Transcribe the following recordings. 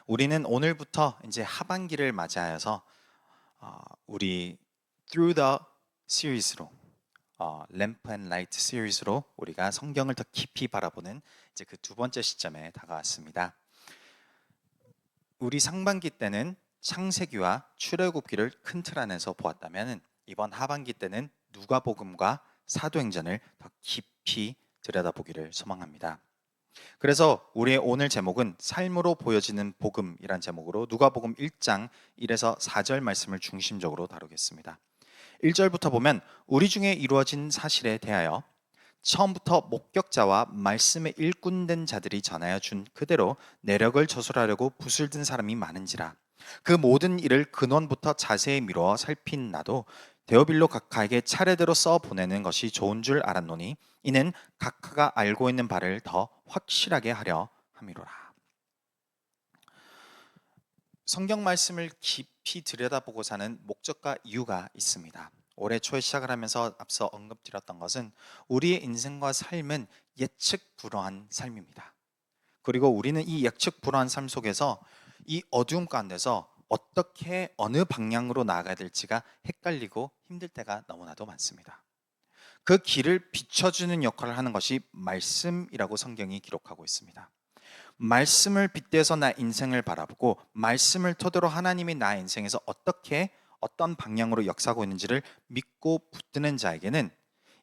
우리는 오늘부터 이제 하반기를 맞이하여서 우리 Through the Series로 램프 앤 라이트 시리즈로 우리가 성경을 더 깊이 바라보는 이제 그 두 번째 시점에 다가왔습니다. 우리 상반기 때는 창세기와 출애굽기를 큰 틀 안에서 보았다면 이번 하반기 때는 누가복음과 사도행전을 더 깊이 들여다보기를 소망합니다. 그래서 우리의 오늘 제목은 삶으로 보여지는 복음이란 제목으로 누가복음 1장 1에서 4절 말씀을 중심적으로 다루겠습니다. 1절부터 보면 우리 중에 이루어진 사실에 대하여 처음부터 목격자와 말씀의 일꾼된 자들이 전하여 준 그대로 내력을 저술하려고 붓을 든 사람이 많은지라. 그 모든 일을 근원부터 자세히 미루어 살핀 나도 데오빌로 각하에게 차례대로 써 보내는 것이 좋은 줄 알았노니 이는 각하가 알고 있는 바를 더 확실하게 하려 함이로라. 성경 말씀을 깊이 들여다보고 사는 목적과 이유가 있습니다. 올해 초에 시작을 하면서 앞서 언급드렸던 것은 우리의 인생과 삶은 예측 불허한 삶입니다. 그리고 우리는 이 예측 불허한 삶 속에서 이 어두움 가운데서 어떻게 어느 방향으로 나아가야 될지가 헷갈리고 힘들 때가 너무나도 많습니다. 그 길을 비춰주는 역할을 하는 것이 말씀이라고 성경이 기록하고 있습니다. 말씀을 빗대서 나 인생을 바라보고 말씀을 토대로 하나님이 나 인생에서 어떻게 어떤 방향으로 역사하고 있는지를 믿고 붙드는 자에게는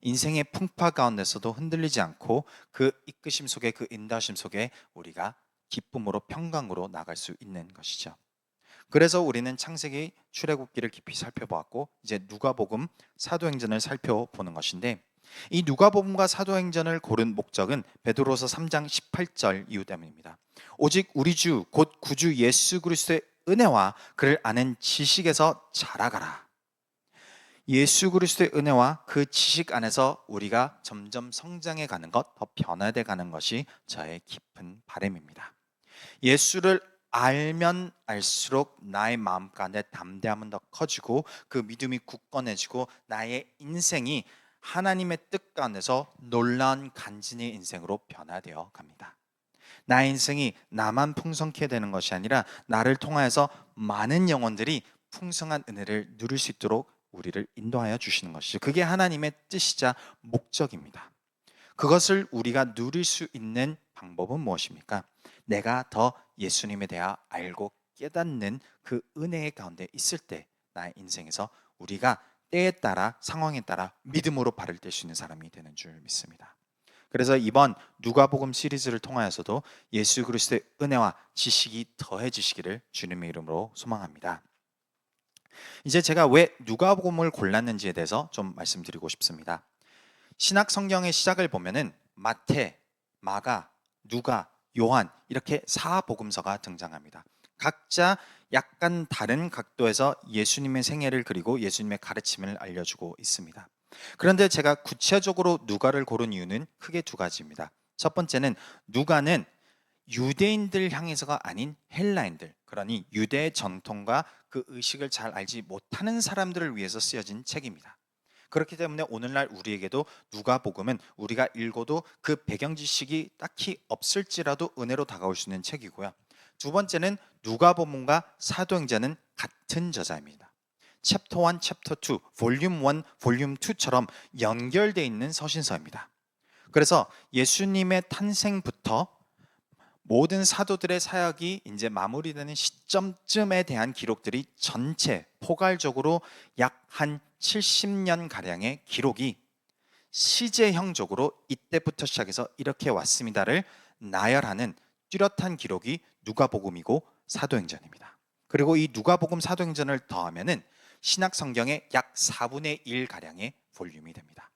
인생의 풍파 가운데서도 흔들리지 않고 그 이끄심 속에 그 인도하심 속에 우리가 기쁨으로 평강으로 나갈 수 있는 것이죠. 그래서 우리는 창세기 출애굽기를 깊이 살펴보았고 이제 누가복음 사도행전을 살펴보는 것인데 이 누가복음과 사도행전을 고른 목적은 베드로서 3장 18절 이유 때문입니다. 오직 우리 주 곧 구주 예수 그리스도의 은혜와 그를 아는 지식에서 자라가라. 예수 그리스도의 은혜와 그 지식 안에서 우리가 점점 성장해 가는 것, 더 변화돼 가는 것이 저의 깊은 바람입니다. 예수를 알면 알수록 나의 마음 가운데 담대함은 더 커지고 그 믿음이 굳건해지고 나의 인생이 하나님의 뜻 가운데서 놀라운 간증의 인생으로 변화되어 갑니다. 나의 인생이 나만 풍성케 되는 것이 아니라 나를 통하여서 많은 영혼들이 풍성한 은혜를 누릴 수 있도록 우리를 인도하여 주시는 것이죠. 그게 하나님의 뜻이자 목적입니다. 그것을 우리가 누릴 수 있는 방법은 무엇입니까? 내가 더 예수님에 대하 알고 깨닫는 그 은혜의 가운데 있을 때 나의 인생에서 우리가 때에 따라 상황에 따라 믿음으로 발을 뗄 수 있는 사람이 되는 줄 믿습니다. 그래서 이번 누가복음 시리즈를 통하여서도 예수 그리스도의 은혜와 지식이 더해지시기를 주님의 이름으로 소망합니다. 이제 제가 왜 누가복음을 골랐는지에 대해서 좀 말씀드리고 싶습니다. 신약 성경의 시작을 보면은 마태, 마가, 누가, 요한 이렇게 사복음서가 등장합니다. 각자 약간 다른 각도에서 예수님의 생애를 그리고 예수님의 가르침을 알려주고 있습니다. 그런데 제가 구체적으로 누가를 고른 이유는 크게 두 가지입니다. 첫 번째는 누가는 유대인들 향해서가 아닌 헬라인들, 그러니 유대의 전통과 그 의식을 잘 알지 못하는 사람들을 위해서 쓰여진 책입니다. 그렇기 때문에 오늘날 우리에게도 누가복음은 우리가 읽어도 그 배경 지식이 딱히 없을지라도 은혜로 다가올 수 있는 책이고요. 두 번째는 누가복음과 사도행전은 같은 저자입니다. 챕터 1, 챕터 2, 볼륨 1, 볼륨 2처럼 연결되어 있는 서신서입니다. 그래서 예수님의 탄생부터 모든 사도들의 사역이 이제 마무리되는 시점쯤에 대한 기록들이 전체 포괄적으로 약 한 70년 가량의 기록이 시제형적으로 이때부터 시작해서 이렇게 왔습니다를 나열하는 뚜렷한 기록이 누가복음이고 사도행전입니다. 그리고 이 누가복음 사도행전을 더하면은 신약 성경의 약 4분의 1 가량의 볼륨이 됩니다.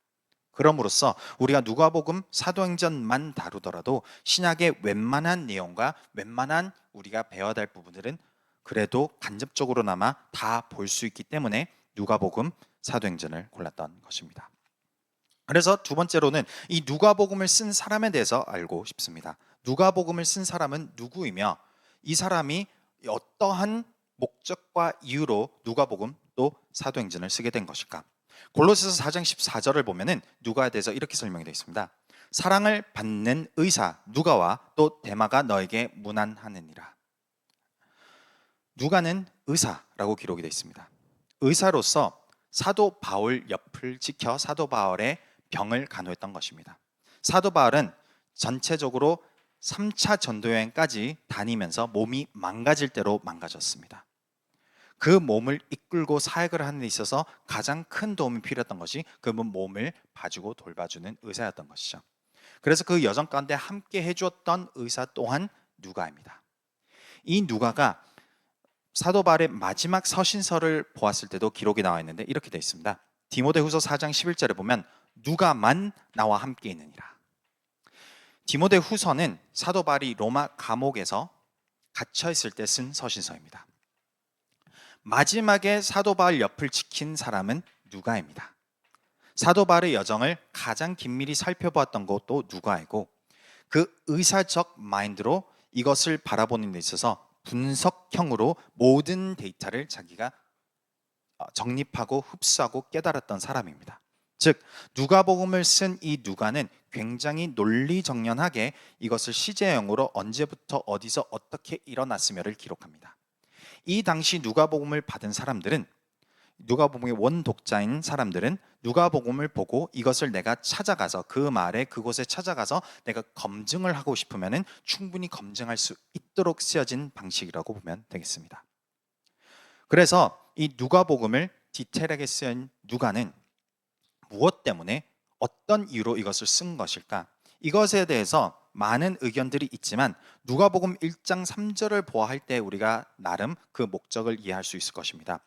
그럼으로써 우리가 누가복음 사도행전만 다루더라도 신약의 웬만한 내용과 웬만한 우리가 배워야 될 부분들은 그래도 간접적으로나마 다 볼 수 있기 때문에 누가복음 사도행전을 골랐던 것입니다. 그래서 두 번째로는 이 누가복음을 쓴 사람에 대해서 알고 싶습니다. 누가복음을 쓴 사람은 누구이며 이 사람이 어떠한 목적과 이유로 누가복음 또 사도행전을 쓰게 된 것일까? 골로새서 4장 14절을 보면은 누가에 대해서 이렇게 설명이 되어 있습니다. 사랑을 받는 의사 누가와 또 데마가 너에게 문안하느니라. 누가는 의사라고 기록이 되어 있습니다. 의사로서 사도 바울 옆을 지켜 사도 바울의 병을 간호했던 것입니다. 사도 바울은 전체적으로 3차 전도여행까지 다니면서 몸이 망가질 대로 망가졌습니다. 그 몸을 이끌고 사역을 하는 데 있어서 가장 큰 도움이 필요했던 것이 그 몸을 봐주고 돌봐주는 의사였던 것이죠. 그래서 그 여정 가운데 함께 해주었던 의사 또한 누가입니다. 이 누가가 사도 바울의 마지막 서신서를 보았을 때도 기록이 나와 있는데 이렇게 되어 있습니다. 디모데후서 4장 11절에 보면 누가만 나와 함께 있느니라. 디모데후서는 사도 바울이 로마 감옥에서 갇혀 있을 때 쓴 서신서입니다. 마지막에 사도 바울 옆을 지킨 사람은 누가입니다. 사도 바울의 여정을 가장 긴밀히 살펴보았던 것도 누가이고 그 의사적 마인드로 이것을 바라보는 데 있어서 분석형으로 모든 데이터를 자기가 정립하고 흡수하고 깨달았던 사람입니다. 즉 누가복음을 쓴 이 누가는 굉장히 논리정연하게 이것을 시제형으로 언제부터 어디서 어떻게 일어났으며를 기록합니다. 이 당시 누가복음을 받은 사람들은 누가복음의 원독자인 사람들은 누가복음을 보고 이것을 내가 찾아가서 그 말에 그곳에 찾아가서 내가 검증을 하고 싶으면 충분히 검증할 수 있도록 쓰여진 방식이라고 보면 되겠습니다. 그래서 이 누가복음을 디테일하게 쓰인 누가는 무엇 때문에 어떤 이유로 이것을 쓴 것일까? 이것에 대해서 많은 의견들이 있지만 누가복음 1장 3절을 보아할 때 우리가 나름 그 목적을 이해할 수 있을 것입니다.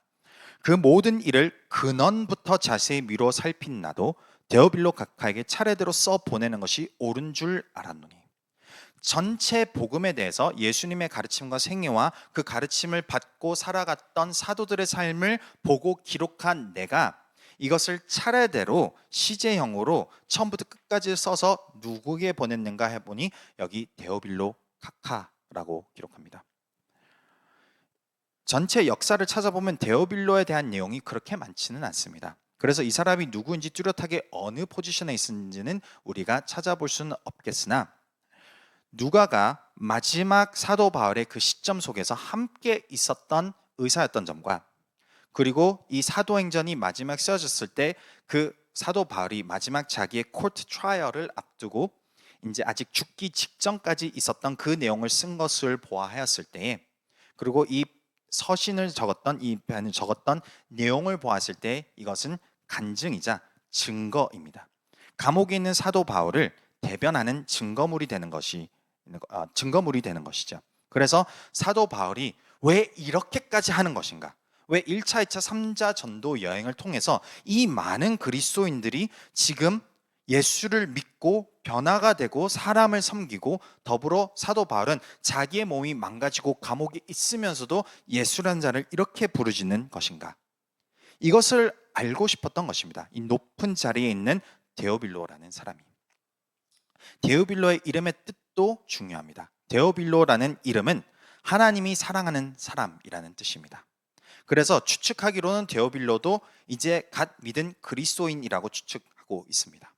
그 모든 일을 근원부터 자세히 미뤄 살핀 나도 데오빌로 각하에게 차례대로 써 보내는 것이 옳은 줄 알았노니. 전체 복음에 대해서 예수님의 가르침과 생애와 그 가르침을 받고 살아갔던 사도들의 삶을 보고 기록한 내가 이것을 차례대로 시제형으로 처음부터 끝까지 써서 누구에게 보냈는가 해보니 여기 데오빌로 각하라고 기록합니다. 전체 역사를 찾아보면 데오빌로에 대한 내용이 그렇게 많지는 않습니다. 그래서 이 사람이 누구인지 뚜렷하게 어느 포지션에 있는지는 우리가 찾아볼 수는 없겠으나 누가가 마지막 사도 바울의 그 시점 속에서 함께 있었던 의사였던 점과 그리고 이 사도행전이 마지막 쓰여졌을 때 그 사도 바울이 마지막 자기의 코트 트라이얼을 앞두고 이제 아직 죽기 직전까지 있었던 그 내용을 쓴 것을 보아하였을 때에 그리고 이 서신을 적었던 이 편을 적었던 내용을 보았을 때 이것은 간증이자 증거입니다. 감옥에 있는 사도 바울을 대변하는 증거물이 되는 것이죠. 그래서 사도 바울이 왜 이렇게까지 하는 것인가? 왜 1차, 2차, 3차 전도 여행을 통해서 이 많은 그리스도인들이 지금 예수를 믿고 변화가 되고 사람을 섬기고 더불어 사도 바울은 자기의 몸이 망가지고 감옥에 있으면서도 예수라는 자를 이렇게 부르짖는 것인가? 이것을 알고 싶었던 것입니다. 이 높은 자리에 있는 데오빌로라는 사람이. 데오빌로의 이름의 뜻도 중요합니다. 데오빌로라는 이름은 하나님이 사랑하는 사람이라는 뜻입니다. 그래서 추측하기로는 데오빌로도 이제 갓 믿은 그리스도인이라고 추측하고 있습니다.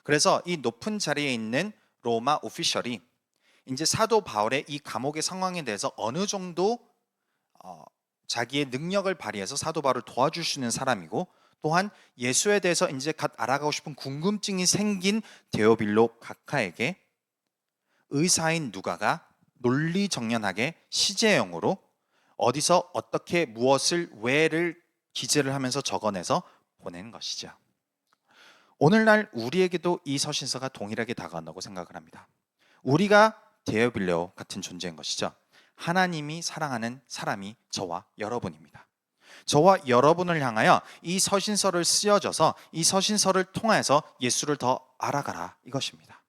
그래서 이 높은 자리에 있는 로마 오피셜이 이제 사도 바울의 이 감옥의 상황에 대해서 어느 정도 자기의 능력을 발휘해서 사도 바울을 도와줄 수 있는 사람이고 또한 예수에 대해서 이제 갓 알아가고 싶은 궁금증이 생긴 데오빌로 각하에게 의사인 누가가 논리정연하게 시제형으로 어디서 어떻게 무엇을 왜를 기재를 하면서 적어내서 보낸 것이죠. 오늘날 우리에게도 이 서신서가 동일하게 다가온다고 생각을 합니다. 우리가 데오빌로 같은 존재인 것이죠. 하나님이 사랑하는 사람이 저와 여러분입니다. 저와 여러분을 향하여 이 서신서를 쓰여져서 이 서신서를 통해서 예수를 더 알아가라 이것입니다.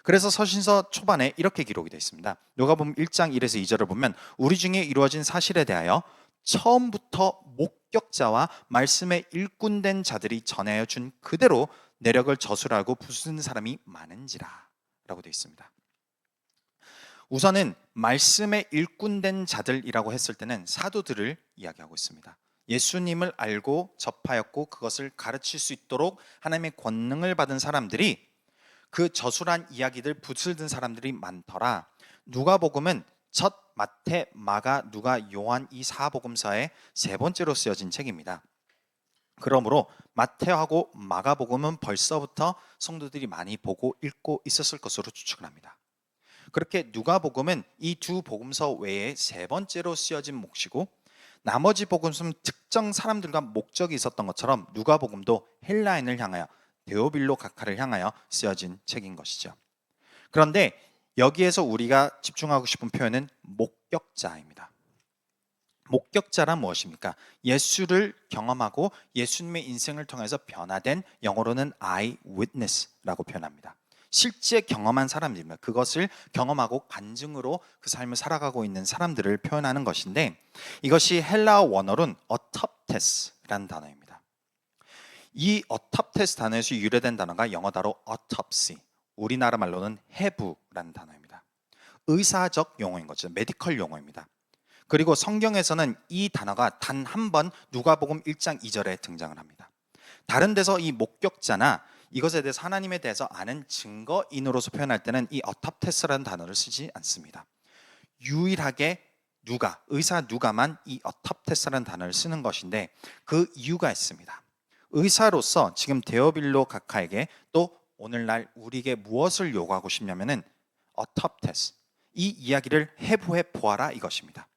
그래서 서신서 초반에 이렇게 기록이 되어 있습니다. 누가복음 1장 1에서 2절을 보면 우리 중에 이루어진 사실에 대하여 처음부터 목격자와 말씀에 일꾼된 자들이 전하여 준 그대로 내력을 저술하고 부수는 사람이 많은지라 라고 되어 있습니다. 우선은 말씀에 일꾼된 자들이라고 했을 때는 사도들을 이야기하고 있습니다. 예수님을 알고 접하였고 그것을 가르칠 수 있도록 하나님의 권능을 받은 사람들이 그 저술한 이야기들 붓을 든 사람들이 많더라. 누가복음은 첫 마태, 마가, 누가, 요한 이 사복음서의 세 번째로 쓰여진 책입니다. 그러므로 마태하고 마가복음은 벌써부터 성도들이 많이 보고 읽고 있었을 것으로 추측을 합니다. 그렇게 누가복음은 이 두 복음서 외에 세 번째로 쓰여진 몫이고, 나머지 복음서는 특정 사람들과 목적이 있었던 것처럼 누가복음도 헬라인을 향하여, 데오빌로 각하를 향하여 쓰여진 책인 것이죠. 그런데 여기에서 우리가 집중하고 싶은 표현은 목격자입니다. 목격자란 무엇입니까? 예수를 경험하고 예수님의 인생을 통해서 변화된, 영어로는 eyewitness라고 표현합니다. 실제 경험한 사람들입니다. 그것을 경험하고 간증으로 그 삶을 살아가고 있는 사람들을 표현하는 것인데, 이것이 헬라어 원어로는 autoptes라는 단어입니다. 이 autoptes 단어에서 유래된 단어가 영어 단어 autopsy, 우리나라 말로는 해부라는 단어입니다. 의사적 용어인 거죠. 메디컬 용어입니다. 그리고 성경에서는 이 단어가 단 한 번 누가복음 1장 2절에 등장을 합니다. 다른 데서 이 목격자나 이것에 대해서 하나님에 대해서 아는 증거인으로서 표현할 때는 이 autoptes라는 단어를 쓰지 않습니다. 유일하게 누가, 의사 누가만 이 autoptes라는 단어를 쓰는 것인데, 그 이유가 있습니다. 의사로서 지금 데오빌로 각하에게 또 오늘날 우리에게 무엇을 요구하고 싶냐면은 autoptes, 이 이야기를 해부해 보아라 이것입니다.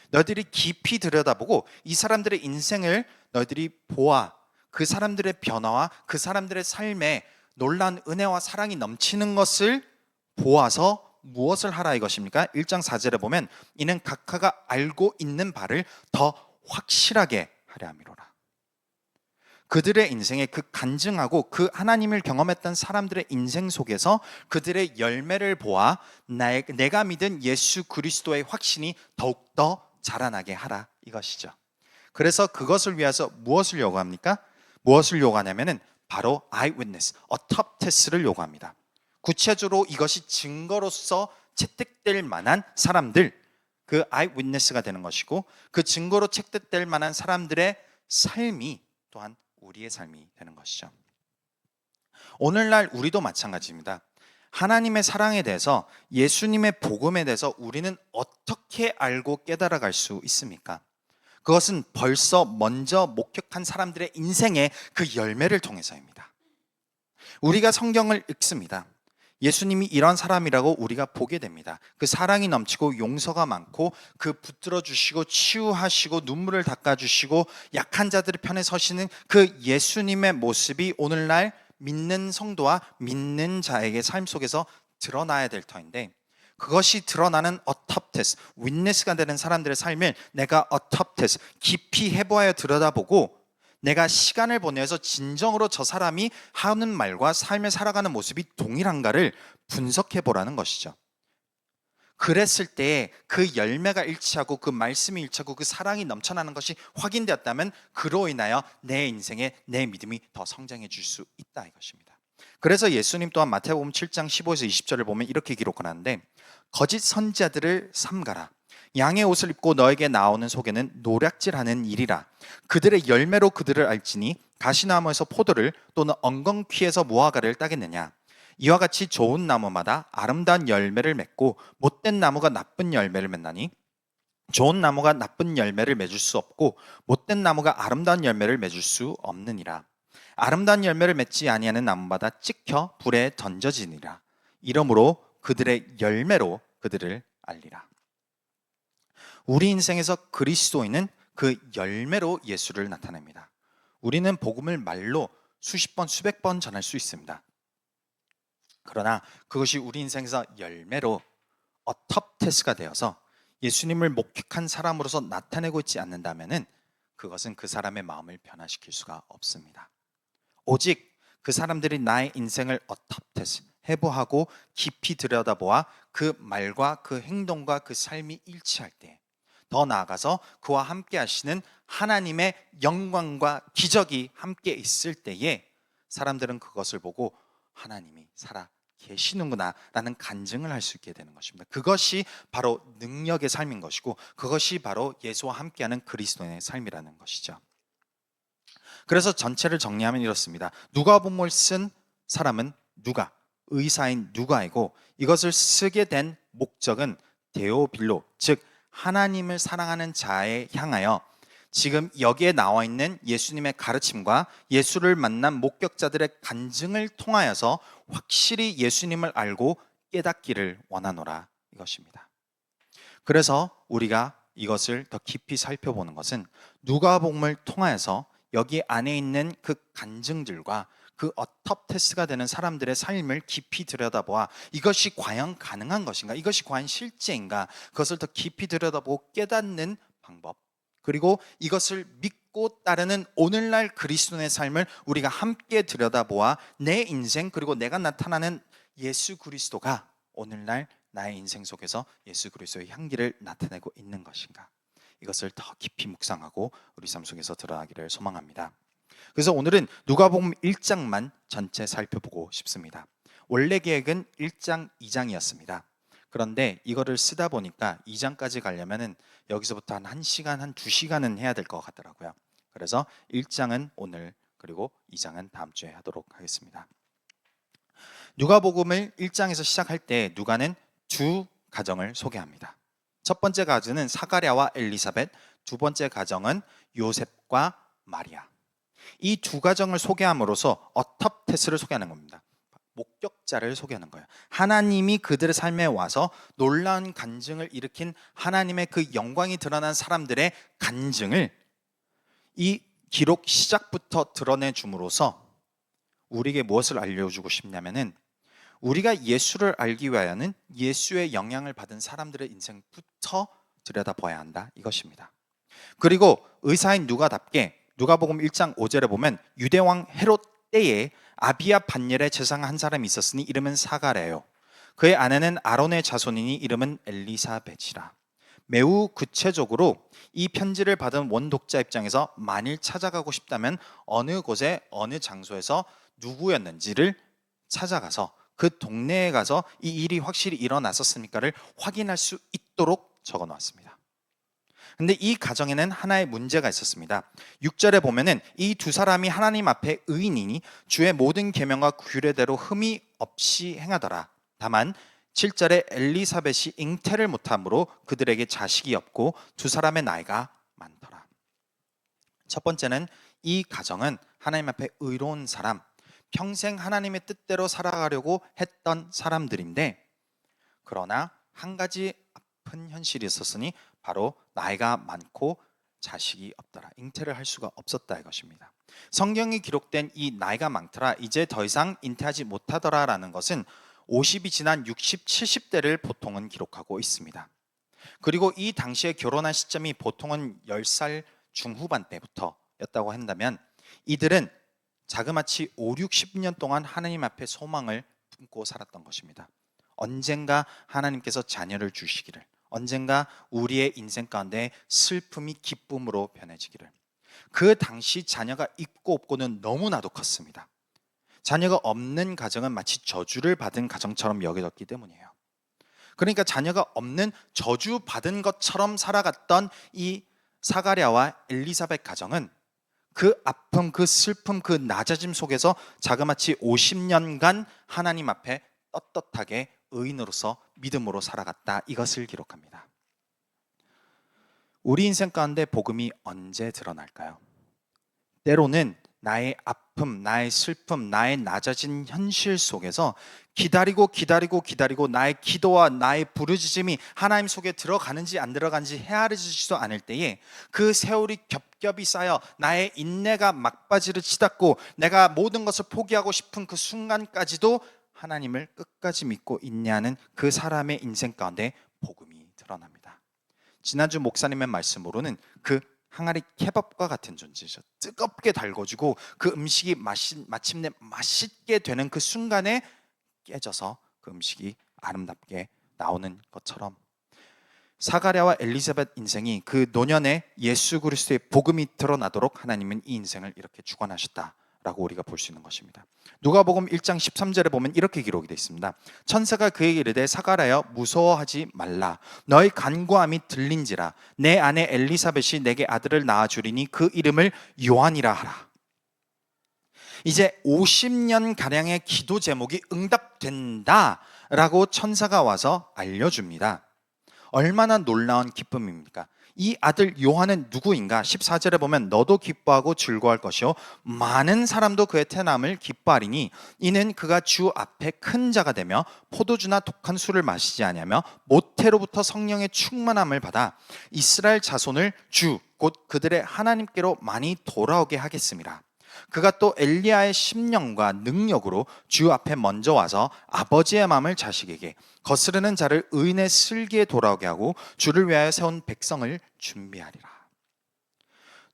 너희들이 깊이 들여다보고 이 사람들의 인생을 너희들이 보아, 그 사람들의 변화와 그 사람들의 삶에 놀라운 은혜와 사랑이 넘치는 것을 보아서 무엇을 하라 이것입니까? 1장 4절에 보면 이는 각하가 알고 있는 바를 더 확실하게 하려 함이로라. 그들의 인생에 그 간증하고 그 하나님을 경험했던 사람들의 인생 속에서 그들의 열매를 보아 내가 믿은 예수 그리스도의 확신이 더욱더 자라나게 하라 이것이죠. 그래서 그것을 위해서 무엇을 요구합니까? 무엇을 요구하냐면은 바로 eyewitness, autoptes를 요구합니다. 구체적으로 이것이 증거로서 채택될 만한 사람들, 그 eyewitness가 되는 것이고, 그 증거로 채택될 만한 사람들의 삶이 또한 우리의 삶이 되는 것이죠. 오늘날 우리도 마찬가지입니다. 하나님의 사랑에 대해서, 예수님의 복음에 대해서 우리는 어떻게 알고 깨달아갈 수 있습니까? 그것은 벌써 먼저 목격한 사람들의 인생의 그 열매를 통해서입니다. 우리가 성경을 읽습니다. 예수님이 이런 사람이라고 우리가 보게 됩니다. 그 사랑이 넘치고 용서가 많고 그 붙들어 주시고 치유하시고 눈물을 닦아 주시고 약한 자들의 편에 서시는 그 예수님의 모습이 오늘날 믿는 성도와 믿는 자에게 삶 속에서 드러나야 될 터인데, 그것이 드러나는 autoptes, 윗네스가 되는 사람들의 삶을 내가 autoptes, 깊이 해보아야 들여다보고 내가 시간을 보내서 진정으로 저 사람이 하는 말과 삶을 살아가는 모습이 동일한가를 분석해 보라는 것이죠. 그랬을 때 그 열매가 일치하고 그 말씀이 일치하고 그 사랑이 넘쳐나는 것이 확인되었다면 그로 인하여 내 인생에 내 믿음이 더 성장해 줄 수 있다 이것입니다. 그래서 예수님 또한 마태복음 7장 15에서 20절을 보면 이렇게 기록을 하는데, 거짓 선지자들을 삼가라. 양의 옷을 입고 너에게 나오는 속에는 노략질하는 일이라. 그들의 열매로 그들을 알지니 가시나무에서 포도를 또는 엉겅퀴에서 무화과를 따겠느냐. 이와 같이 좋은 나무마다 아름다운 열매를 맺고 못된 나무가 나쁜 열매를 맺나니 좋은 나무가 나쁜 열매를 맺을 수 없고 못된 나무가 아름다운 열매를 맺을 수 없느니라. 아름다운 열매를 맺지 아니하는 나무마다 찍혀 불에 던져지니라. 이러므로 그들의 열매로 그들을 알리라. 우리 인생에서 그리스도인은 그 열매로 예수를 나타냅니다. 우리는 복음을 말로 수십 번 수백 번 전할 수 있습니다. 그러나 그것이 우리 인생에서 열매로 autoptes가 되어서 예수님을 목격한 사람으로서 나타내고 있지 않는다면은 그것은 그 사람의 마음을 변화시킬 수가 없습니다. 오직 그 사람들이 나의 인생을 autoptes, 해부하고 깊이 들여다보아 그 말과 그 행동과 그 삶이 일치할 때, 더 나아가서 그와 함께 하시는 하나님의 영광과 기적이 함께 있을 때에 사람들은 그것을 보고 하나님이 살아 계시는구나 라는 간증을 할 수 있게 되는 것입니다. 그것이 바로 능력의 삶인 것이고 그것이 바로 예수와 함께하는 그리스도인의 삶이라는 것이죠. 그래서 전체를 정리하면 이렇습니다. 누가복음을 쓴 사람은 누가, 의사인 누가이고 이것을 쓰게 된 목적은 데오빌로, 즉 하나님을 사랑하는 자에 향하여 지금 여기에 나와 있는 예수님의 가르침과 예수를 만난 목격자들의 간증을 통하여서 확실히 예수님을 알고 깨닫기를 원하노라 이것입니다. 그래서 우리가 이것을 더 깊이 살펴보는 것은 누가복음을 통하여서 여기 안에 있는 그 간증들과 그 어텁테스가 되는 사람들의 삶을 깊이 들여다보아 이것이 과연 가능한 것인가, 이것이 과연 실제인가, 그것을 더 깊이 들여다보고 깨닫는 방법, 그리고 이것을 믿고 따르는 오늘날 그리스도인의 삶을 우리가 함께 들여다보아 내 인생 그리고 내가 나타나는 예수 그리스도가 오늘날 나의 인생 속에서 예수 그리스도의 향기를 나타내고 있는 것인가, 이것을 더 깊이 묵상하고 우리 삶 속에서 드러나기를 소망합니다. 그래서 오늘은 누가복음 1장만 전체 살펴보고 싶습니다. 원래 계획은 1장, 2장이었습니다. 그런데 이거를 쓰다 보니까 2장까지 가려면은 여기서부터 한 1시간, 한 2시간은 해야 될 것 같더라고요. 그래서 1장은 오늘, 그리고 2장은 다음 주에 하도록 하겠습니다. 누가복음을 1장에서 시작할 때 누가는 두 가정을 소개합니다. 첫 번째 가정은 사가랴와 엘리사벳, 두 번째 가정은 요셉과 마리아. 이 두 가정을 소개함으로써 어텁테스를 소개하는 겁니다. 목격자를 소개하는 거예요. 하나님이 그들의 삶에 와서 놀라운 간증을 일으킨 하나님의 그 영광이 드러난 사람들의 간증을 이 기록 시작부터 드러내 줌으로써 우리에게 무엇을 알려주고 싶냐면은, 우리가 예수를 알기 위하여는 예수의 영향을 받은 사람들의 인생부터 들여다봐야 한다 이것입니다. 그리고 의사인 누가답게 누가복음 1장 5절에 보면 유대왕 헤롯 때에 아비야 반열의 제사장 한 사람이 있었으니 이름은 사가랴요. 그의 아내는 아론의 자손이니 이름은 엘리사벳이라. 매우 구체적으로 이 편지를 받은 원독자 입장에서 만일 찾아가고 싶다면 어느 곳에 어느 장소에서 누구였는지를 찾아가서 그 동네에 가서 이 일이 확실히 일어났었습니까를 확인할 수 있도록 적어 놓았습니다. 근데 이 가정에는 하나의 문제가 있었습니다. 6절에 보면은 이 두 사람이 하나님 앞에 의인이니 주의 모든 계명과 규례대로 흠이 없이 행하더라. 다만 7절에 엘리사벳이 잉태를 못함으로 그들에게 자식이 없고 두 사람의 나이가 많더라. 첫 번째는 이 가정은 하나님 앞에 의로운 사람, 평생 하나님의 뜻대로 살아가려고 했던 사람들인데, 그러나 한 가지 아픈 현실이 있었으니 바로 나이가 많고 자식이 없더라. 잉태를 할 수가 없었다 이것입니다. 성경에 기록된 이 나이가 많더라, 이제 더 이상 잉태하지 못하더라라는 것은 50이 지난 60, 70대를 보통은 기록하고 있습니다. 그리고 이 당시에 결혼한 시점이 보통은 10살 중후반 때부터였다고 한다면 이들은 자그마치 5, 60년 동안 하나님 앞에 소망을 품고 살았던 것입니다. 언젠가 하나님께서 자녀를 주시기를, 언젠가 우리의 인생 가운데 슬픔이 기쁨으로 변해지기를. 그 당시 자녀가 있고 없고는 너무나도 컸습니다. 자녀가 없는 가정은 마치 저주를 받은 가정처럼 여겨졌기 때문이에요. 그러니까 자녀가 없는 저주받은 것처럼 살아갔던 이 사가랴와 엘리사벳 가정은 그 아픔, 그 슬픔, 그 낮아짐 속에서 자그마치 50년간 하나님 앞에 떳떳하게 의인으로서 믿음으로 살아갔다 이것을 기록합니다. 우리 인생 가운데 복음이 언제 드러날까요? 때로는 나의 아픔, 나의 슬픔, 나의 낮아진 현실 속에서 기다리고 나의 기도와 나의 부르짖음이 하나님 속에 들어가는지 안 들어가는지 헤아려지지도 않을 때에 그 세월이 겹겹이 쌓여 나의 인내가 막바지를 치닫고 내가 모든 것을 포기하고 싶은 그 순간까지도 하나님을 끝까지 믿고 인내하는 그 사람의 인생 가운데 복음이 드러납니다. 지난주 목사님의 말씀으로는 그 항아리 케밥과 같은 존재죠. 뜨겁게 달궈지고 그 음식이 마침내 맛있게 되는 그 순간에 깨져서 그 음식이 아름답게 나오는 것처럼 사가랴와 엘리사벳 인생이 그 노년에 예수 그리스도의 복음이 드러나도록 하나님은 이 인생을 이렇게 주관하셨다라고 우리가 볼 수 있는 것입니다. 누가복음 1장 13절에 보면 이렇게 기록이 되어 있습니다. 천사가 그에게 이르되 사가랴여 무서워하지 말라. 너의 간구함이 들린지라. 내 아내 엘리사벳이 내게 아들을 낳아 주리니 그 이름을 요한이라 하라. 이제 50년 가량의 기도 제목이 응답된다라고 천사가 와서 알려줍니다. 얼마나 놀라운 기쁨입니까? 이 아들 요한은 누구인가? 14절에 보면 너도 기뻐하고 즐거워할 것이요 많은 사람도 그의 태어남을 기뻐하리니 이는 그가 주 앞에 큰 자가 되며 포도주나 독한 술을 마시지 아니하며 모태로부터 성령의 충만함을 받아 이스라엘 자손을 주 곧 그들의 하나님께로 많이 돌아오게 하겠습니다. 그가 또 엘리야의 심령과 능력으로 주 앞에 먼저 와서 아버지의 마음을 자식에게 거스르는 자를 의인의 슬기에 돌아오게 하고 주를 위하여 세운 백성을 준비하리라.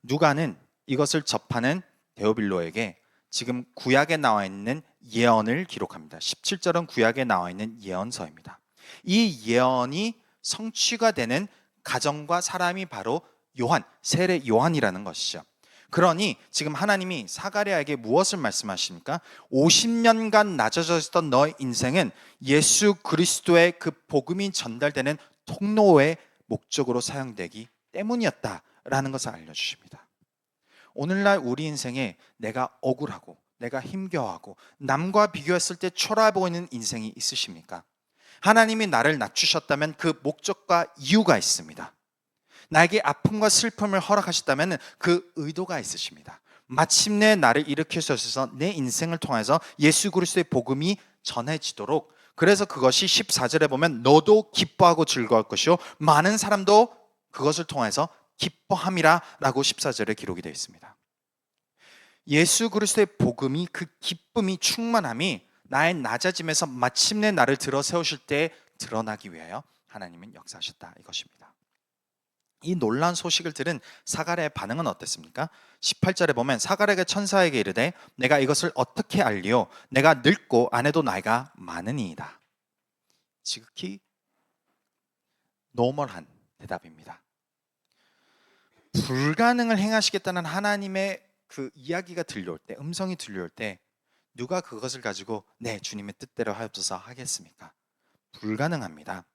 누가는 이것을 접하는 데오빌로에게 지금 구약에 나와 있는 예언을 기록합니다. 17절은 구약에 나와 있는 예언서입니다. 이 예언이 성취가 되는 가정과 사람이 바로 요한, 세례 요한이라는 것이죠. 그러니 지금 하나님이 사가랴에게 무엇을 말씀하십니까? 50년간 낮아져 있던 너의 인생은 예수 그리스도의 그 복음이 전달되는 통로의 목적으로 사용되기 때문이었다라는 것을 알려주십니다. 오늘날 우리 인생에 내가 억울하고 내가 힘겨워하고 남과 비교했을 때 초라해 보이는 인생이 있으십니까? 하나님이 나를 낮추셨다면 그 목적과 이유가 있습니다. 나에게 아픔과 슬픔을 허락하셨다면 그 의도가 있으십니다. 마침내 나를 일으키셔서 내 인생을 통해서 예수 그리스도의 복음이 전해지도록, 그래서 그것이 14절에 보면 너도 기뻐하고 즐거울 것이요 많은 사람도 그것을 통해서 기뻐함이라 라고 14절에 기록이 되어 있습니다. 예수 그리스도의 복음이, 그 기쁨이, 충만함이 나의 낮아짐에서 마침내 나를 들어 세우실 때 드러나기 위하여 하나님은 역사하셨다 이것입니다. 이 놀라운 소식을 들은 사가랴의 반응은 어땠습니까? 18절에 보면 사가랴가 천사에게 이르되 내가 이것을 어떻게 알리오? 내가 늙고 아내도 나이가 많으니이다. 지극히 노멀한 대답입니다. 불가능을 행하시겠다는 하나님의 그 이야기가 들려올 때, 음성이 들려올 때 누가 그것을 가지고 네 주님의 뜻대로 하옵소서 하겠습니까? 불가능합니다.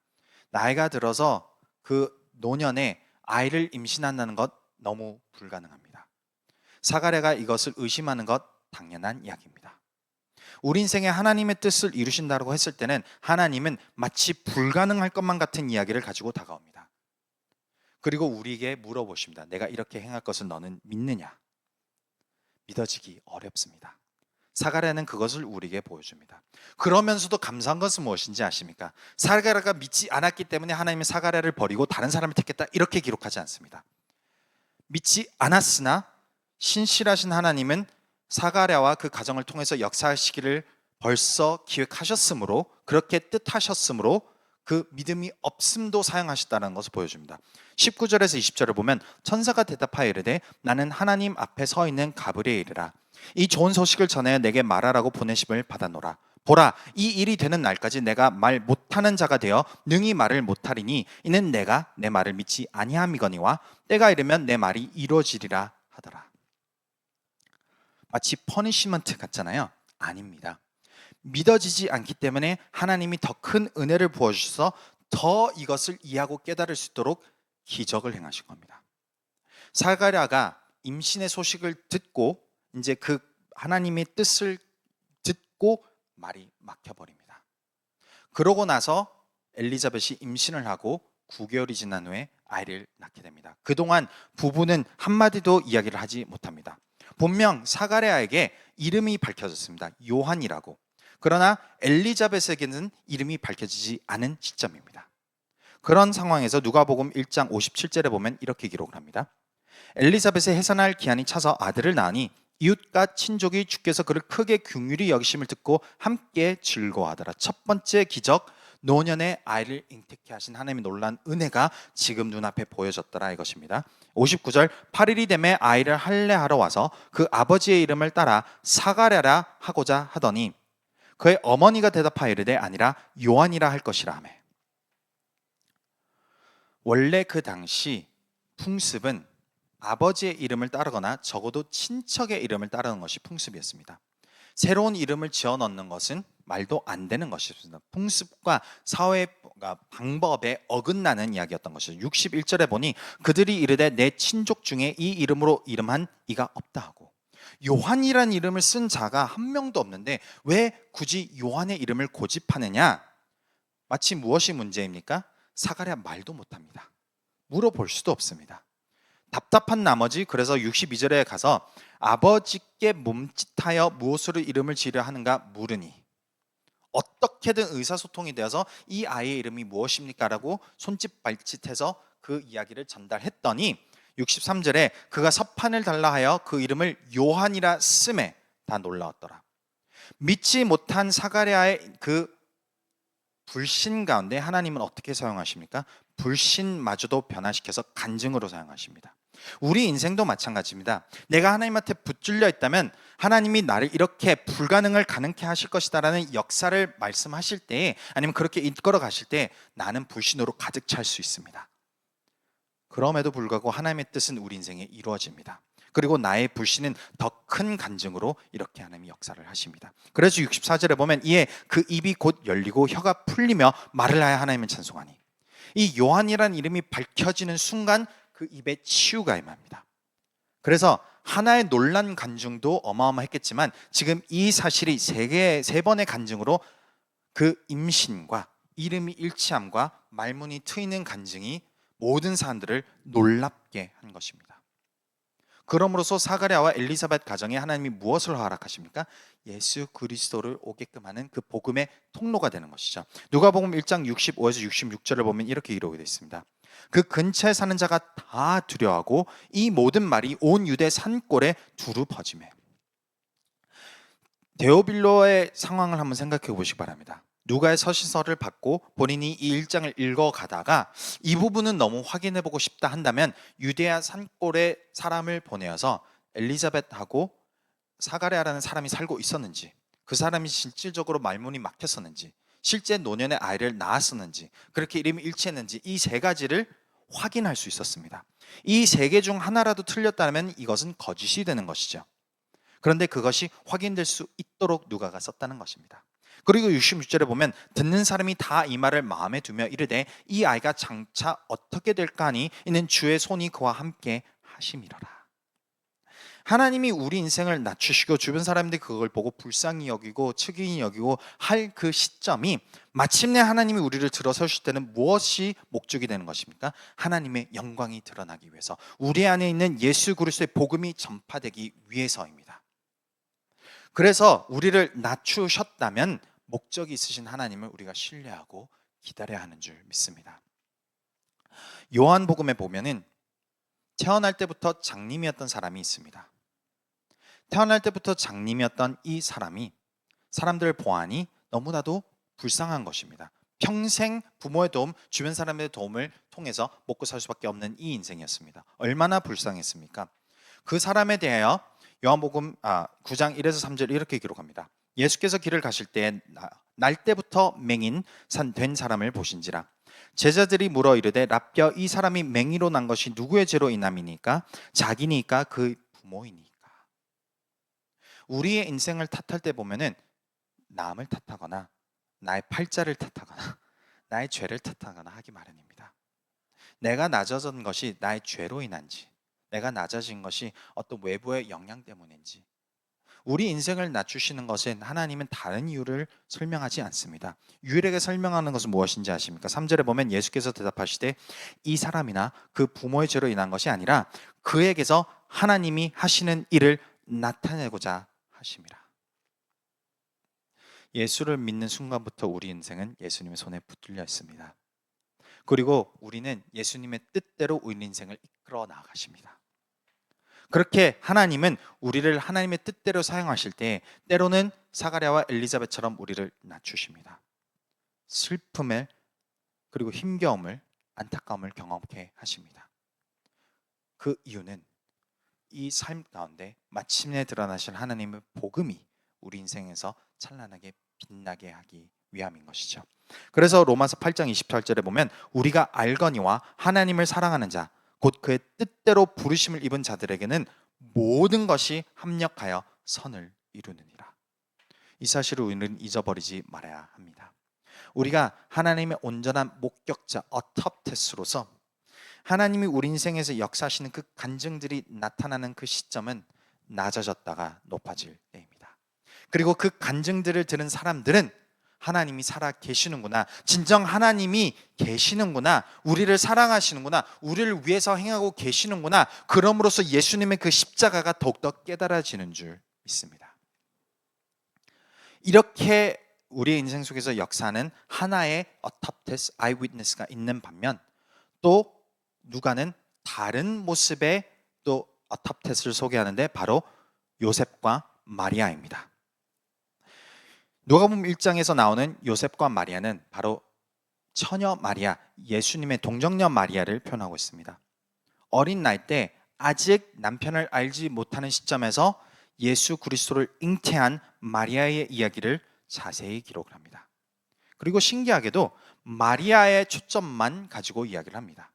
나이가 들어서 그 노년에 아이를 임신한다는 것 너무 불가능합니다. 사가랴가 이것을 의심하는 것 당연한 이야기입니다. 우리 인생에 하나님의 뜻을 이루신다고 했을 때는 하나님은 마치 불가능할 것만 같은 이야기를 가지고 다가옵니다. 그리고 우리에게 물어보십니다. 내가 이렇게 행할 것을 너는 믿느냐? 믿어지기 어렵습니다. 사가랴는 그것을 우리에게 보여줍니다. 그러면서도 감사한 것은 무엇인지 아십니까? 사가랴가 믿지 않았기 때문에 하나님이 사가랴를 버리고 다른 사람을 택했다 이렇게 기록하지 않습니다. 믿지 않았으나 신실하신 하나님은 사가랴와 그 가정을 통해서 역사하시기를 벌써 기획하셨으므로, 그렇게 뜻하셨으므로 그 믿음이 없음도 사용하셨다는 것을 보여줍니다. 19절에서 20절을 보면 천사가 대답하여 이르되 나는 하나님 앞에 서 있는 가브리엘이라. 이 좋은 소식을 전해 내게 말하라고 보내심을 받아노라. 보라, 이 일이 되는 날까지 내가 말 못하는 자가 되어 능히 말을 못하리니 이는 내가 내 말을 믿지 아니함이거니와 때가 이르면 내 말이 이루어지리라 하더라. 마치 퍼니시먼트 같잖아요. 아닙니다. 믿어지지 않기 때문에 하나님이 더 큰 은혜를 부어주셔서 더 이것을 이해하고 깨달을 수 있도록 기적을 행하신 겁니다. 사가랴가 임신의 소식을 듣고 이제 그 하나님의 뜻을 듣고 말이 막혀버립니다. 그러고 나서 엘리자벳이 임신을 하고 9개월이 지난 후에 아이를 낳게 됩니다. 그동안 부부는 한마디도 이야기를 하지 못합니다. 분명 사가랴에게 이름이 밝혀졌습니다. 요한이라고. 그러나 엘리자벳에게는 이름이 밝혀지지 않은 시점입니다. 그런 상황에서 누가복음 1장 57절에 보면 이렇게 기록을 합니다. 엘리자벳의 해산할 기한이 차서 아들을 낳으니 이웃과 친족이 주께서 그를 크게 긍휼히 여기심을 듣고 함께 즐거워하더라. 첫 번째 기적, 노년에 아이를 잉태케 하신 하나님의 놀라운 은혜가 지금 눈앞에 보여졌더라 이것입니다. 59절 8일이 되매 아이를 할례하러 와서 그 아버지의 이름을 따라 사가랴라 하고자 하더니 그의 어머니가 대답하여 이르되 아니라 요한이라 할 것이라 하매. 원래 그 당시 풍습은 아버지의 이름을 따르거나 적어도 친척의 이름을 따르는 것이 풍습이었습니다. 새로운 이름을 지어 넣는 것은 말도 안 되는 것이었습니다. 풍습과 사회 방법에 어긋나는 이야기였던 것이죠. 61절에 보니 그들이 이르되 내 친족 중에 이 이름으로 이름한 이가 없다 하고, 요한이라는 이름을 쓴 자가 한 명도 없는데 왜 굳이 요한의 이름을 고집하느냐? 마치 무엇이 문제입니까? 사가랴 말도 못합니다. 물어볼 수도 없습니다. 답답한 나머지 그래서 62절에 가서 아버지께 몸짓하여 무엇으로 이름을 지으려 하는가 물으니, 어떻게든 의사소통이 되어서 이 아이의 이름이 무엇입니까? 라고 손짓 발짓해서 그 이야기를 전달했더니 63절에 그가 서판을 달라 하여 그 이름을 요한이라 쓰매 다 놀라웠더라. 믿지 못한 사가랴의 그 불신 가운데 하나님은 어떻게 사용하십니까? 불신마저도 변화시켜서 간증으로 사용하십니다. 우리 인생도 마찬가지입니다. 내가 하나님한테 붙들려 있다면 하나님이 나를 이렇게 불가능을 가능케 하실 것이다라는 역사를 말씀하실 때, 아니면 그렇게 이끌어 가실 때 나는 불신으로 가득 찰 수 있습니다. 그럼에도 불구하고 하나님의 뜻은 우리 인생에 이루어집니다. 그리고 나의 불신은 더 큰 간증으로 이렇게 하나님이 역사를 하십니다. 그래서 64절에 보면 이에 그 입이 곧 열리고 혀가 풀리며 말을 하여 하나님을 찬송하니, 이 요한이라는 이름이 밝혀지는 순간 그 입에 치유가 임합니다. 그래서 하나의 놀란 간증도 어마어마했겠지만 지금 이 사실이 세 번의 간증으로 그 임신과 이름이 일치함과 말문이 트이는 간증이 모든 사람들을 놀랍게 한 것입니다. 그러므로서 사가랴와 엘리사벳 가정에 하나님이 무엇을 허락하십니까? 예수 그리스도를 오게끔 하는 그 복음의 통로가 되는 것이죠. 누가복음 1장 65에서 66절을 보면 이렇게 기록이 되어 있습니다. 그 근처에 사는 자가 다 두려워하고 이 모든 말이 온 유대 산골에 두루 퍼지매. 데오빌로의 상황을 한번 생각해 보시기 바랍니다. 누가의 서신서를 받고 본인이 이 1장을 읽어가다가 이 부분은 너무 확인해보고 싶다 한다면 유대야 산골에 사람을 보내어서 엘리자벳하고 사가랴라는 사람이 살고 있었는지, 그 사람이 실질적으로 말문이 막혔었는지, 실제 노년의 아이를 낳았었는지, 그렇게 이름이 일치했는지 이 세 가지를 확인할 수 있었습니다. 이 세 개 중 하나라도 틀렸다면 이것은 거짓이 되는 것이죠. 그런데 그것이 확인될 수 있도록 누가가 썼다는 것입니다. 그리고 66절에 보면 듣는 사람이 다 이 말을 마음에 두며 이르되 이 아이가 장차 어떻게 될까 하니 이는 주의 손이 그와 함께 하심이로라. 하나님이 우리 인생을 낮추시고 주변 사람들이 그걸 보고 불쌍히 여기고 측은히 여기고 할 그 시점이 마침내 하나님이 우리를 들어서실 때는 무엇이 목적이 되는 것입니까? 하나님의 영광이 드러나기 위해서, 우리 안에 있는 예수 그리스도의 복음이 전파되기 위해서입니다. 그래서 우리를 낮추셨다면 목적이 있으신 하나님을 우리가 신뢰하고 기다려야 하는 줄 믿습니다. 요한복음에 보면은 태어날 때부터 장님이었던 사람이 있습니다. 태어날 때부터 장님이었던 이 사람이 사람들 보아하니 너무나도 불쌍한 것입니다. 평생 부모의 도움, 주변 사람의 도움을 통해서 먹고 살 수밖에 없는 이 인생이었습니다. 얼마나 불쌍했습니까? 그 사람에 대하여 요한복음 9장 1에서 3절 이렇게 기록합니다. 예수께서 길을 가실 때 날 때부터 맹인 된 사람을 보신지라. 제자들이 물어 이르되 랍비여 이 사람이 맹인으로 난 것이 누구의 죄로 인함이니까? 자기니까 그 부모이니까. 우리의 인생을 탓할 때 보면은 남을 탓하거나 나의 팔자를 탓하거나 나의 죄를 탓하거나 하기 마련입니다. 내가 낮아진 것이 나의 죄로 인한지, 내가 낮아진 것이 어떤 외부의 영향 때문인지, 우리 인생을 낮추시는 것은 하나님은 다른 이유를 설명하지 않습니다. 유일하게 설명하는 것은 무엇인지 아십니까? 3절에 보면 예수께서 대답하시되 이 사람이나 그 부모의 죄로 인한 것이 아니라 그에게서 하나님이 하시는 일을 나타내고자 하심이라. 예수를 믿는 순간부터 우리 인생은 예수님의 손에 붙들려 있습니다. 그리고 우리는 예수님의 뜻대로 우리 인생을 이끌어 나가십니다. 그렇게 하나님은 우리를 하나님의 뜻대로 사용하실 때 때로는 사가랴와 엘리사벳처럼 우리를 낮추십니다. 슬픔을, 그리고 힘겨움을, 안타까움을 경험케 하십니다. 그 이유는 이 삶 가운데 마침내 드러나실 하나님의 복음이 우리 인생에서 찬란하게 빛나게 하기 위함인 것이죠. 그래서 로마서 8장 28절에 보면 우리가 알거니와 하나님을 사랑하는 자 곧 그의 뜻대로 부르심을 입은 자들에게는 모든 것이 합력하여 선을 이루느니라. 이 사실을 우리는 잊어버리지 말아야 합니다. 우리가 하나님의 온전한 목격자 어텁테스로서 하나님이 우리 인생에서 역사하시는 그 간증들이 나타나는 그 시점은 낮아졌다가 높아질 때입니다. 그리고 그 간증들을 들은 사람들은 하나님이 살아 계시는구나, 진정 하나님이 계시는구나, 우리를 사랑하시는구나, 우리를 위해서 행하고 계시는구나, 그럼으로써 예수님의 그 십자가가 더욱더 깨달아지는 줄 믿습니다. 이렇게 우리의 인생 속에서 역사하는 하나의 어탑테스, 아이위트니스가 있는 반면, 또 누가는 다른 모습의 또 어탑테스를 소개하는데 바로 요셉과 마리아입니다. 누가복음 1장에서 나오는 요셉과 마리아는 바로 처녀 마리아, 예수님의 동정녀 마리아를 표현하고 있습니다. 어린 나이 때 아직 남편을 알지 못하는 시점에서 예수 그리스도를 잉태한 마리아의 이야기를 자세히 기록을 합니다. 그리고 신기하게도 마리아의 초점만 가지고 이야기를 합니다.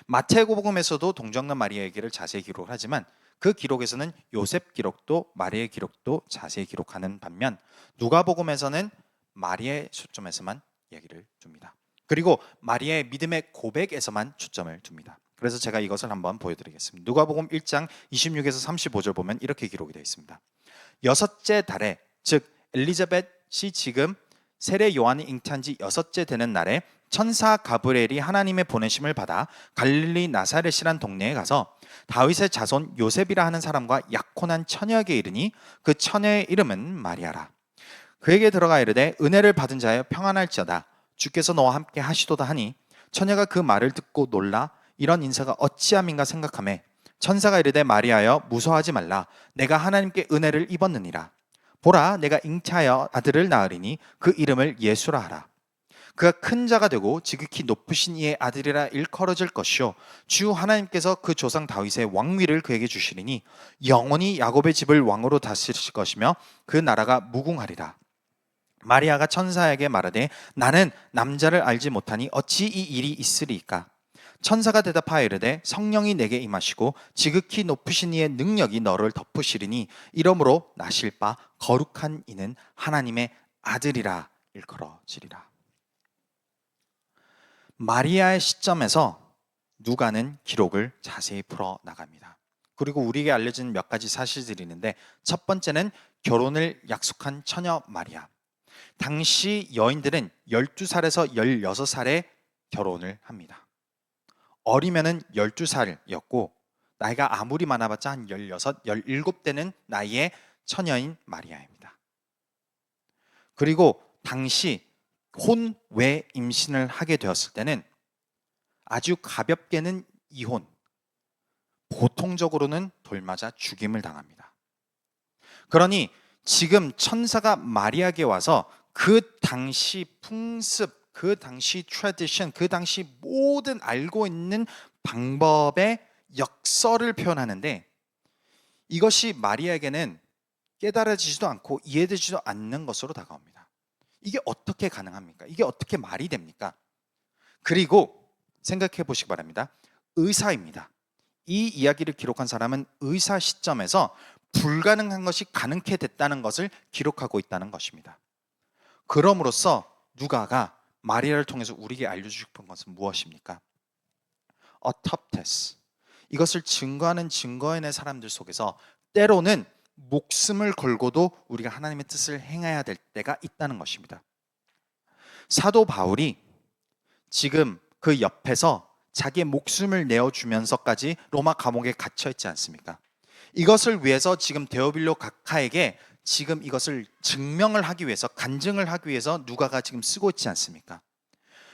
마태복음에서도 동정녀 마리아 얘기를 자세히 기록을 하지만 그 기록에서는 요셉 기록도 마리아의 기록도 자세히 기록하는 반면 누가복음에서는 마리아의 초점에서만 이야기를 둡니다. 그리고 마리아의 믿음의 고백에서만 초점을 둡니다. 그래서 제가 이것을 한번 보여드리겠습니다. 누가복음 1장 26에서 35절 보면 이렇게 기록이 되어 있습니다. 여섯째 달에, 즉 엘리자벳이 지금 세례 요한이 잉태한 지 여섯째 되는 날에 천사 가브리엘이 하나님의 보내심을 받아 갈릴리 나사렛이란 동네에 가서 다윗의 자손 요셉이라 하는 사람과 약혼한 처녀에게 이르니 그 처녀의 이름은 마리아라. 그에게 들어가 이르되 은혜를 받은 자여 평안할지어다, 주께서 너와 함께 하시도다 하니 처녀가 그 말을 듣고 놀라 이런 인사가 어찌함인가 생각하매 천사가 이르되 마리아여 무서워하지 말라, 내가 하나님께 은혜를 입었느니라. 보라, 내가 잉태하여 아들을 낳으리니 그 이름을 예수라 하라. 그가 큰 자가 되고 지극히 높으신 이의 아들이라 일컬어질 것이요 주 하나님께서 그 조상 다윗의 왕위를 그에게 주시리니 영원히 야곱의 집을 왕으로 다스리실 것이며 그 나라가 무궁하리라. 마리아가 천사에게 말하되 나는 남자를 알지 못하니 어찌 이 일이 있으리이까. 천사가 대답하여 이르되 성령이 내게 임하시고 지극히 높으신 이의 능력이 너를 덮으시리니 이러므로 나실 바 거룩한 이는 하나님의 아들이라 일컬어지리라. 마리아의 시점에서 누가는 기록을 자세히 풀어 나갑니다. 그리고 우리에게 알려진 몇 가지 사실들이 있는데, 첫 번째는 결혼을 약속한 처녀 마리아. 당시 여인들은 12살에서 16살에 결혼을 합니다. 어리면은 12살이었고 나이가 아무리 많아봤자 한 16, 17되는 나이의 처녀인 마리아입니다. 그리고 당시 혼외 임신을 하게 되었을 때는 아주 가볍게는 이혼, 보통적으로는 돌맞아 죽임을 당합니다. 그러니 지금 천사가 마리아에게 와서 그 당시 풍습, 그 당시 트래디션, 그 당시 모든 알고 있는 방법의 역설을 표현하는데, 이것이 마리아에게는 깨달아지지도 않고 이해되지도 않는 것으로 다가옵니다. 이게 어떻게 가능합니까? 이게 어떻게 말이 됩니까? 그리고 생각해 보시기 바랍니다. 의사입니다. 이 이야기를 기록한 사람은 의사 시점에서 불가능한 것이 가능케 됐다는 것을 기록하고 있다는 것입니다. 그럼으로써 누가가 마리아를 통해서 우리에게 알려주고 싶은 것은 무엇입니까? 어텁테스, 이것을 증거하는 증거인의 사람들 속에서 때로는 목숨을 걸고도 우리가 하나님의 뜻을 행해야 될 때가 있다는 것입니다. 사도 바울이 지금 그 옆에서 자기의 목숨을 내어주면서까지 로마 감옥에 갇혀 있지 않습니까? 이것을 위해서 지금 데오빌로 각하에게 지금 이것을 증명을 하기 위해서, 간증을 하기 위해서 누가가 지금 쓰고 있지 않습니까?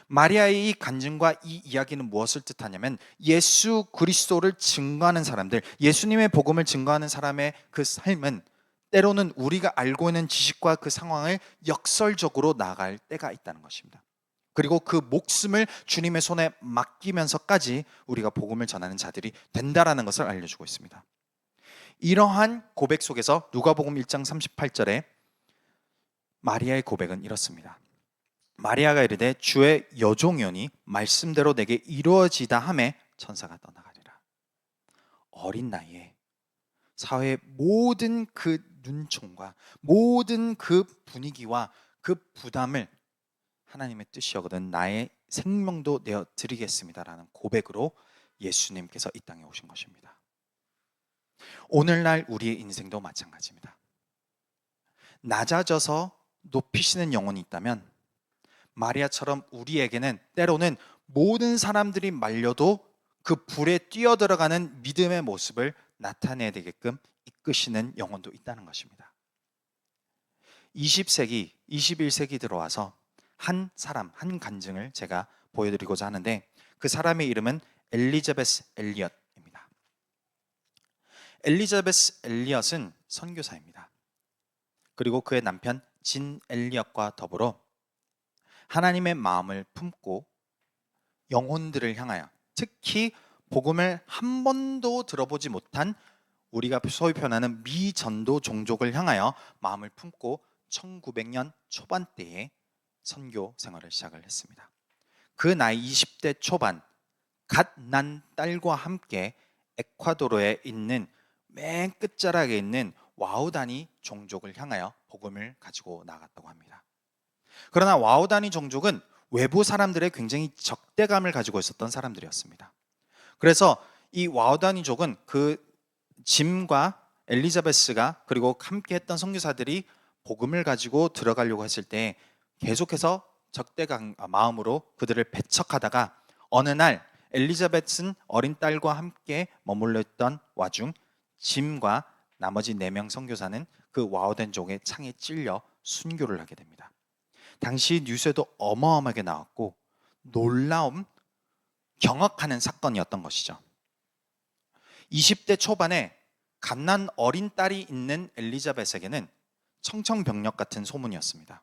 마리아의 이 간증과 이 이야기는 무엇을 뜻하냐면 예수 그리스도를 증거하는 사람들, 예수님의 복음을 증거하는 사람의 그 삶은 때로는 우리가 알고 있는 지식과 그 상황을 역설적으로 나아갈 때가 있다는 것입니다. 그리고 그 목숨을 주님의 손에 맡기면서까지 우리가 복음을 전하는 자들이 된다라는 것을 알려주고 있습니다. 이러한 고백 속에서 누가복음 1장 38절에 마리아의 고백은 이렇습니다. 마리아가 이르되 주의 여종이오니 말씀대로 내게 이루어지다 하매 천사가 떠나가리라. 어린 나이에 사회의 모든 그 눈총과 모든 그 분위기와 그 부담을 하나님의 뜻이거든 나의 생명도 내어 드리겠습니다라는 고백으로 예수님께서 이 땅에 오신 것입니다. 오늘날 우리의 인생도 마찬가지입니다. 낮아져서 높이시는 영혼이 있다면 마리아처럼 우리에게는 때로는 모든 사람들이 말려도 그 불에 뛰어들어가는 믿음의 모습을 나타내야 되게끔 이끄시는 영혼도 있다는 것입니다. 20세기, 21세기 들어와서 한 사람, 한 간증을 제가 보여드리고자 하는데 그 사람의 이름은 엘리자베스 엘리엇입니다. 엘리자베스 엘리엇은 선교사입니다. 그리고 그의 남편 진 엘리엇과 더불어 하나님의 마음을 품고 영혼들을 향하여, 특히 복음을 한 번도 들어보지 못한 우리가 소위 표현하는 미전도 종족을 향하여 마음을 품고 1900년 초반대에 선교 생활을 시작을 했습니다. 그 나이 20대 초반, 갓 난 딸과 함께 에콰도르에 있는 맨 끝자락에 있는 와우다니 종족을 향하여 복음을 가지고 나갔다고 합니다. 그러나 와우다니 종족은 외부 사람들의 굉장히 적대감을 가지고 있었던 사람들이었습니다. 그래서 이 와우다니족은 그 짐과 엘리자베스가 그리고 함께 했던 선교사들이 복음을 가지고 들어가려고 했을 때 계속해서 적대감 마음으로 그들을 배척하다가 어느 날 엘리자베스는 어린 딸과 함께 머물러 있던 와중 짐과 나머지 4명 선교사는 그 와우다니족의 창에 찔려 순교를 하게 됩니다. 당시 뉴스에도 어마어마하게 나왔고 놀라움, 경악하는 사건이었던 것이죠. 20대 초반에 갓난 어린 딸이 있는 엘리자벳에게는 청천벽력 같은 소문이었습니다.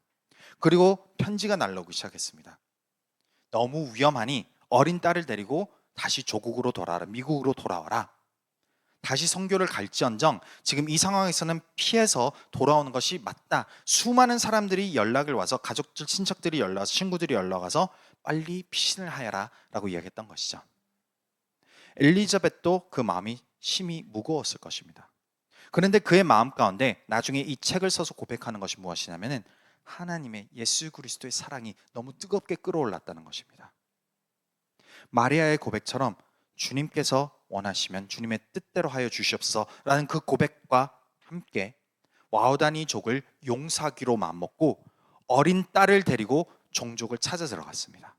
그리고 편지가 날라오기 시작했습니다. 너무 위험하니 어린 딸을 데리고 다시 조국으로 돌아와라, 미국으로 돌아와라. 다시 선교를 갈지언정 지금 이 상황에서는 피해서 돌아오는 것이 맞다. 수많은 사람들이 연락을 와서 가족들, 친척들이 연락 와서 친구들이 연락 와서 빨리 피신을 하여라 라고 이야기했던 것이죠. 엘리자벳도 그 마음이 심히 무거웠을 것입니다. 그런데 그의 마음 가운데 나중에 이 책을 써서 고백하는 것이 무엇이냐면은 하나님의 예수 그리스도의 사랑이 너무 뜨겁게 끓어올랐다는 것입니다. 마리아의 고백처럼 주님께서 원하시면 주님의 뜻대로 하여 주시옵소서라는 그 고백과 함께 와우다니족을 용서하기로 마음먹고 어린 딸을 데리고 종족을 찾아 들어갔습니다.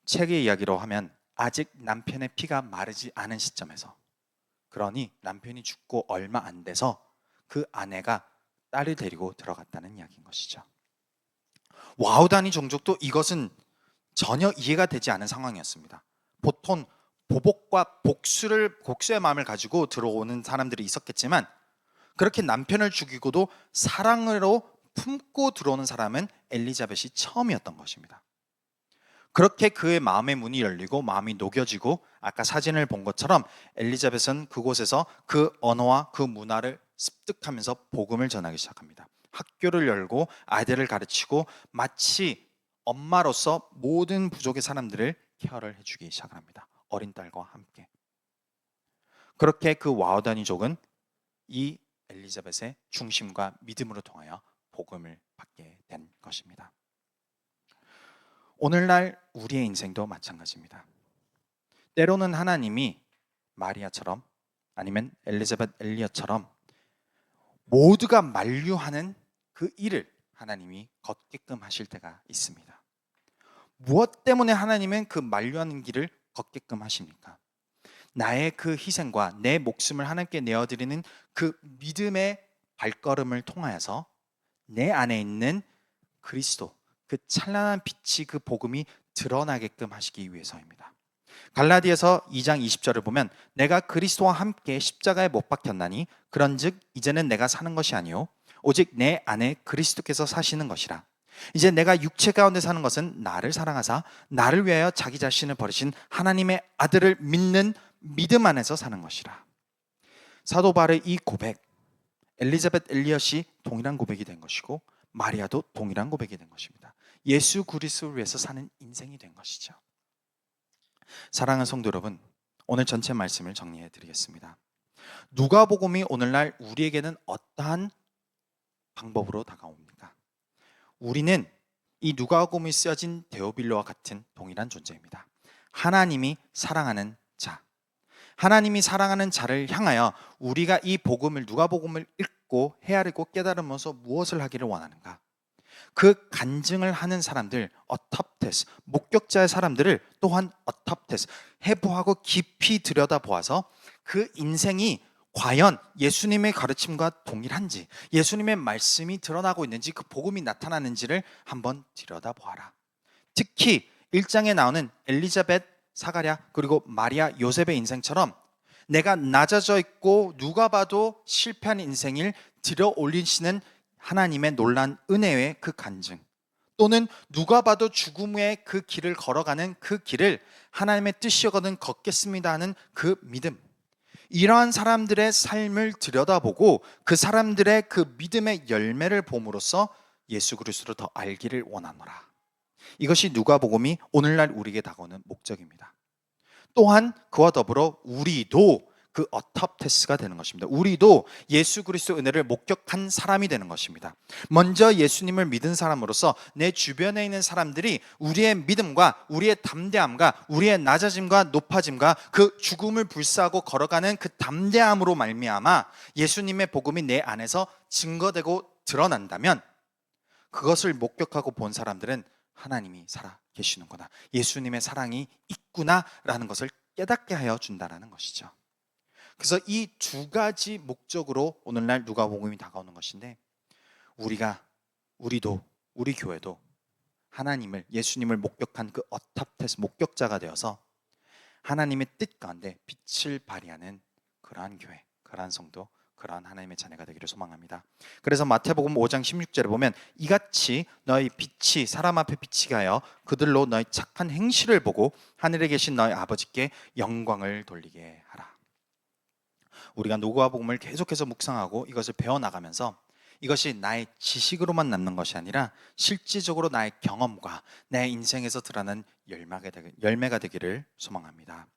책의 이야기로 하면 아직 남편의 피가 마르지 않은 시점에서, 그러니 남편이 죽고 얼마 안 돼서 그 아내가 딸을 데리고 들어갔다는 이야기인 것이죠. 와우다니 종족도 이것은 전혀 이해가 되지 않은 상황이었습니다. 보통 보복과 복수의 마음을 가지고 들어오는 사람들이 있었겠지만 그렇게 남편을 죽이고도 사랑으로 품고 들어오는 사람은 엘리자벳이 처음이었던 것입니다. 그렇게 그의 마음의 문이 열리고 마음이 녹여지고 아까 사진을 본 것처럼 엘리자벳은 그곳에서 그 언어와 그 문화를 습득하면서 복음을 전하기 시작합니다. 학교를 열고 아이들을 가르치고 마치 엄마로서 모든 부족의 사람들을 케어를 해주기 시작합니다. 어린 딸과 함께. 그렇게 그 와우다니족은 이 엘리자벳의 중심과 믿음으로 통하여 복음을 받게 된 것입니다. 오늘날 우리의 인생도 마찬가지입니다. 때로는 하나님이 마리아처럼 아니면 엘리자벳 엘리엇처럼 모두가 만류하는 그 일을 하나님이 걷게끔 하실 때가 있습니다. 무엇 때문에 하나님은 그 만류하는 길을 걷게끔 하십니까? 나의 그 희생과 내 목숨을 하나님께 내어드리는 그 믿음의 발걸음을 통하여서 내 안에 있는 그리스도, 그 찬란한 빛이 그 복음이 드러나게끔 하시기 위해서입니다. 갈라디아서 2장 20절을 보면 내가 그리스도와 함께 십자가에 못 박혔나니 그런즉 이제는 내가 사는 것이 아니요 오직 내 안에 그리스도께서 사시는 것이라. 이제 내가 육체 가운데 사는 것은 나를 사랑하사 나를 위하여 자기 자신을 버리신 하나님의 아들을 믿는 믿음 안에서 사는 것이라. 사도 바울의 이 고백, 엘리자벳 엘리엇이 동일한 고백이 된 것이고 마리아도 동일한 고백이 된 것입니다. 예수 그리스도를 위해서 사는 인생이 된 것이죠. 사랑하는 성도 여러분, 오늘 전체 말씀을 정리해 드리겠습니다. 누가복음이 오늘날 우리에게는 어떠한 방법으로 다가옵니까? 우리는 이 누가복음이 쓰여진 데오빌로와 같은 동일한 존재입니다. 하나님이 사랑하는 자, 하나님이 사랑하는 자를 향하여 우리가 이 복음을, 누가복음을 듣고 헤아리고 깨달으면서 무엇을 하기를 원하는가? 그 간증을 하는 사람들, 어텁테스, 목격자의 사람들을 또한 어텁테스, 해부하고 깊이 들여다보아서 그 인생이 과연 예수님의 가르침과 동일한지, 예수님의 말씀이 드러나고 있는지, 그 복음이 나타나는지를 한번 들여다보아라. 특히 1장에 나오는 엘리자벳, 사가랴, 그리고 마리아, 요셉의 인생처럼 내가 낮아져 있고 누가 봐도 실패한 인생을 들어 올리시는 하나님의 놀란 은혜의 그 간증, 또는 누가 봐도 죽음의 그 길을 걸어가는 그 길을 하나님의 뜻이거든 걷겠습니다 하는 그 믿음, 이러한 사람들의 삶을 들여다보고 그 사람들의 그 믿음의 열매를 봄으로써 예수 그리스도를 더 알기를 원하노라. 이것이 누가복음이 오늘날 우리에게 다가오는 목적입니다. 또한 그와 더불어 우리도 그 어텁테스가 되는 것입니다. 우리도 예수 그리스도 은혜를 목격한 사람이 되는 것입니다. 먼저 예수님을 믿은 사람으로서 내 주변에 있는 사람들이 우리의 믿음과 우리의 담대함과 우리의 낮아짐과 높아짐과 그 죽음을 불사하고 걸어가는 그 담대함으로 말미암아 예수님의 복음이 내 안에서 증거되고 드러난다면, 그것을 목격하고 본 사람들은 하나님이 살아 계시는구나, 예수님의 사랑이 있구나라는 것을 깨닫게 하여 준다라는 것이죠. 그래서 이 두 가지 목적으로 오늘날 누가복음이 다가오는 것인데, 우리도 우리 교회도 하나님을, 예수님을 목격한 그 어탑테스 목격자가 되어서 하나님의 뜻 가운데 빛을 발휘하는 그러한 교회, 그러한 성도, 그러한 하나님의 자녀가 되기를 소망합니다. 그래서 마태복음 5장 16절에 보면 이같이 너희 빛이 사람 앞에 비치게 하여 그들로 너희 착한 행실을 보고 하늘에 계신 너희 아버지께 영광을 돌리게 하라. 우리가 누가복음을 계속해서 묵상하고 이것을 배워나가면서 이것이 나의 지식으로만 남는 것이 아니라 실질적으로 나의 경험과 내 인생에서 드러나는 열매가 되기를 소망합니다.